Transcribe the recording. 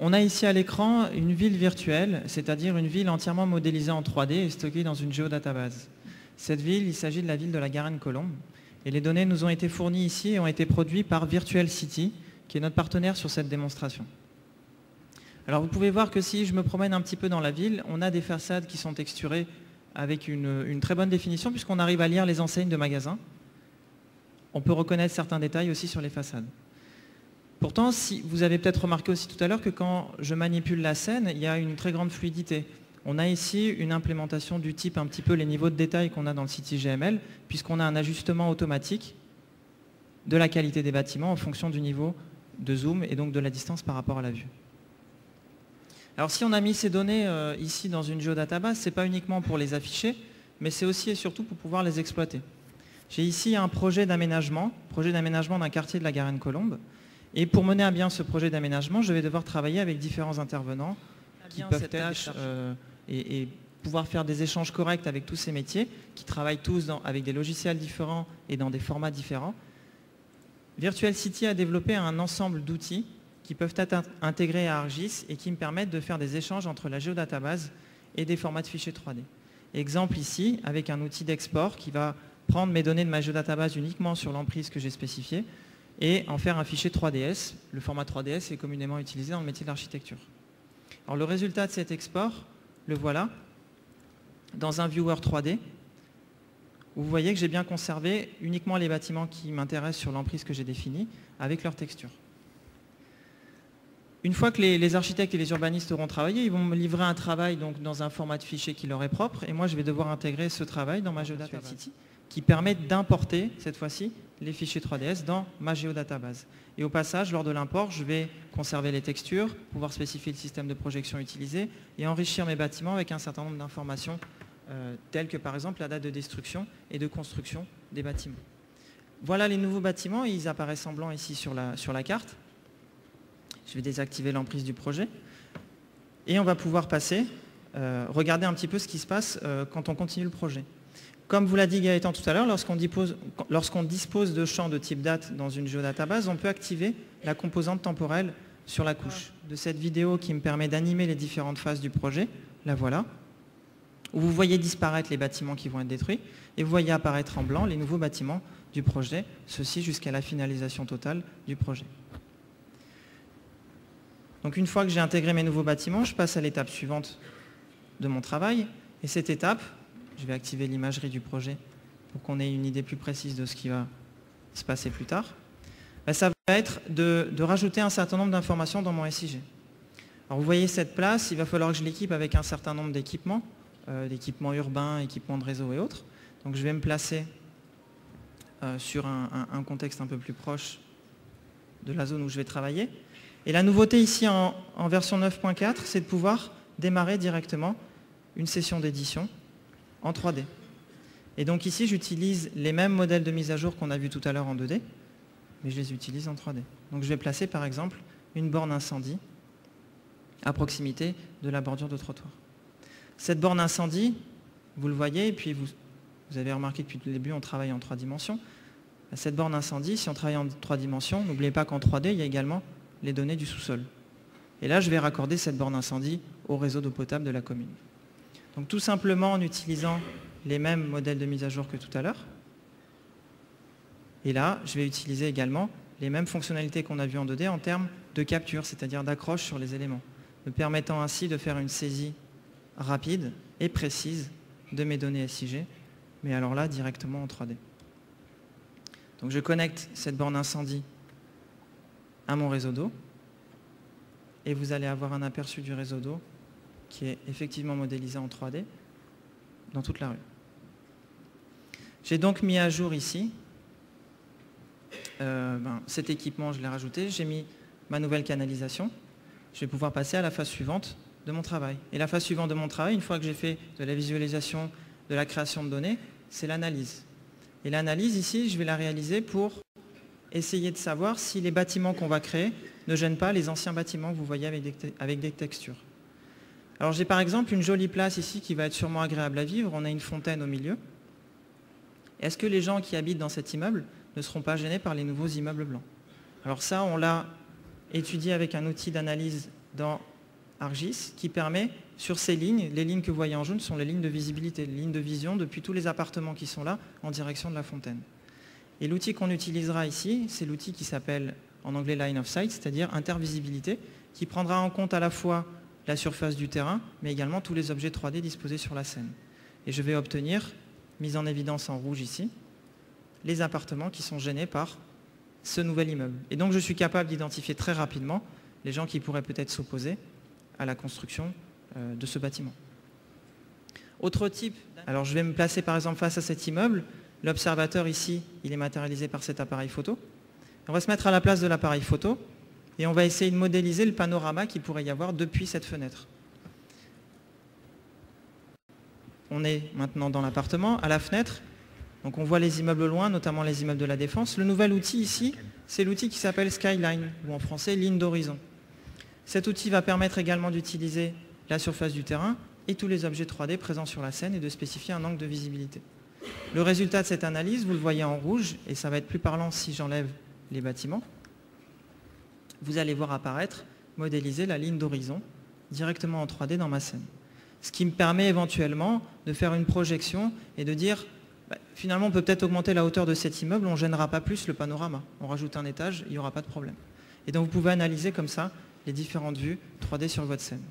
On a ici à l'écran une ville virtuelle, c'est-à-dire une ville entièrement modélisée en 3D et stockée dans une géodatabase. Cette ville, il s'agit de la ville de la Garenne-Colombes. Et les données nous ont été fournies ici et ont été produites par Virtual City, qui est notre partenaire sur cette démonstration. Alors vous pouvez voir que si je me promène un petit peu dans la ville, on a des façades qui sont texturées avec une très bonne définition puisqu'on arrive à lire les enseignes de magasins. On peut reconnaître certains détails aussi sur les façades. Pourtant, si vous avez peut-être remarqué aussi tout à l'heure que quand je manipule la scène, il y a une très grande fluidité. On a ici une implémentation du type un petit peu les niveaux de détail qu'on a dans le site IGML, puisqu'on a un ajustement automatique de la qualité des bâtiments en fonction du niveau de zoom et donc de la distance par rapport à la vue. Alors si on a mis ces données ici dans une géodatabase, ce n'est pas uniquement pour les afficher, mais c'est aussi et surtout pour pouvoir les exploiter. J'ai ici un projet d'aménagement d'un quartier de la Garenne-Colombes. Et pour mener à bien ce projet d'aménagement, je vais devoir travailler avec différents intervenants qui peuvent être et pouvoir faire des échanges corrects avec tous ces métiers, qui travaillent tous avec des logiciels différents et dans des formats différents. Virtual City a développé un ensemble d'outils qui peuvent être intégrés à ArcGIS et qui me permettent de faire des échanges entre la géodatabase et des formats de fichiers 3D. Exemple ici, avec un outil d'export qui va prendre mes données de ma géodatabase uniquement sur l'emprise que j'ai spécifiée et en faire un fichier 3DS. Le format 3DS est communément utilisé dans le métier de l'architecture. Alors le résultat de cet export, le voilà, dans un viewer 3D, où vous voyez que j'ai bien conservé uniquement les bâtiments qui m'intéressent sur l'emprise que j'ai définie, avec leur texture. Une fois que les architectes et les urbanistes auront travaillé, ils vont me livrer un travail donc, dans un format de fichier qui leur est propre, et moi je vais devoir intégrer ce travail dans ma géodatabase City, qui permet d'importer, cette fois-ci, les fichiers 3DS dans ma géodatabase. Et au passage, lors de l'import, je vais conserver les textures, pouvoir spécifier le système de projection utilisé et enrichir mes bâtiments avec un certain nombre d'informations telles que par exemple la date de destruction et de construction des bâtiments. Voilà les nouveaux bâtiments, ils apparaissent en blanc ici sur la carte. Je vais désactiver l'emprise du projet et on va pouvoir passer, regarder un petit peu ce qui se passe quand on continue le projet. Comme vous l'a dit Gaëtan tout à l'heure, lorsqu'on dispose de champs de type date dans une géodatabase, on peut activer la composante temporelle sur la couche de cette vidéo qui me permet d'animer les différentes phases du projet. La voilà. Où vous voyez disparaître les bâtiments qui vont être détruits et vous voyez apparaître en blanc les nouveaux bâtiments du projet, ceci jusqu'à la finalisation totale du projet. Donc une fois que j'ai intégré mes nouveaux bâtiments, je passe à l'étape suivante de mon travail et cette étape, je vais activer l'imagerie du projet pour qu'on ait une idée plus précise de ce qui va se passer plus tard. Ça va être de rajouter un certain nombre d'informations dans mon SIG. Alors vous voyez cette place, il va falloir que je l'équipe avec un certain nombre d'équipements, d'équipements urbains, équipements de réseau et autres. Donc je vais me placer sur un contexte un peu plus proche de la zone où je vais travailler. Et la nouveauté ici en version 9.4, c'est de pouvoir démarrer directement une session d'édition en 3D. Et donc ici, j'utilise les mêmes modèles de mise à jour qu'on a vu tout à l'heure en 2D, mais je les utilise en 3D. Donc je vais placer par exemple une borne incendie à proximité de la bordure de trottoir. Cette borne incendie, vous le voyez, et puis vous avez remarqué que depuis le début, on travaille en 3 dimensions. Cette borne incendie, si on travaille en 3 dimensions, n'oubliez pas qu'en 3D, il y a également les données du sous-sol. Et là, je vais raccorder cette borne incendie au réseau d'eau potable de la commune. Donc tout simplement en utilisant les mêmes modèles de mise à jour que tout à l'heure. Et là, je vais utiliser également les mêmes fonctionnalités qu'on a vues en 2D en termes de capture, c'est-à-dire d'accroche sur les éléments, me permettant ainsi de faire une saisie rapide et précise de mes données SIG, mais alors là, directement en 3D. Donc je connecte cette borne incendie à mon réseau d'eau et vous allez avoir un aperçu du réseau d'eau qui est effectivement modélisé en 3D dans toute la rue. J'ai donc mis à jour ici cet équipement, je l'ai rajouté, j'ai mis ma nouvelle canalisation. Je vais pouvoir passer à la phase suivante de mon travail. Et la phase suivante de mon travail, une fois que j'ai fait de la visualisation, de la création de données, c'est l'analyse. Et l'analyse ici, je vais la réaliser pour essayer de savoir si les bâtiments qu'on va créer ne gênent pas les anciens bâtiments que vous voyez avec des textures. Alors j'ai par exemple une jolie place ici qui va être sûrement agréable à vivre. On a une fontaine au milieu. Est-ce que les gens qui habitent dans cet immeuble ne seront pas gênés par les nouveaux immeubles blancs? Alors ça, on l'a étudié avec un outil d'analyse dans ArcGIS qui permet, sur ces lignes, les lignes que vous voyez en jaune sont les lignes de visibilité, les lignes de vision depuis tous les appartements qui sont là en direction de la fontaine. Et l'outil qu'on utilisera ici, c'est l'outil qui s'appelle en anglais Line of Sight, c'est-à-dire intervisibilité, qui prendra en compte à la fois la surface du terrain, mais également tous les objets 3D disposés sur la scène. Et je vais obtenir, mise en évidence en rouge ici, les appartements qui sont gênés par ce nouvel immeuble. Et donc je suis capable d'identifier très rapidement les gens qui pourraient peut-être s'opposer à la construction de ce bâtiment. Autre type, alors je vais me placer par exemple face à cet immeuble. L'observateur ici, il est matérialisé par cet appareil photo. On va se mettre à la place de l'appareil photo et on va essayer de modéliser le panorama qu'il pourrait y avoir depuis cette fenêtre. On est maintenant dans l'appartement, à la fenêtre. Donc on voit les immeubles au loin, notamment les immeubles de la Défense. Le nouvel outil ici, c'est l'outil qui s'appelle Skyline, ou en français ligne d'horizon. Cet outil va permettre également d'utiliser la surface du terrain et tous les objets 3D présents sur la scène et de spécifier un angle de visibilité. Le résultat de cette analyse, vous le voyez en rouge, et ça va être plus parlant si j'enlève les bâtiments. Vous allez voir apparaître, modéliser la ligne d'horizon directement en 3D dans ma scène. Ce qui me permet éventuellement de faire une projection et de dire, finalement on peut peut-être augmenter la hauteur de cet immeuble, on ne gênera pas plus le panorama. On rajoute un étage, il n'y aura pas de problème. Et donc vous pouvez analyser comme ça les différentes vues 3D sur votre scène.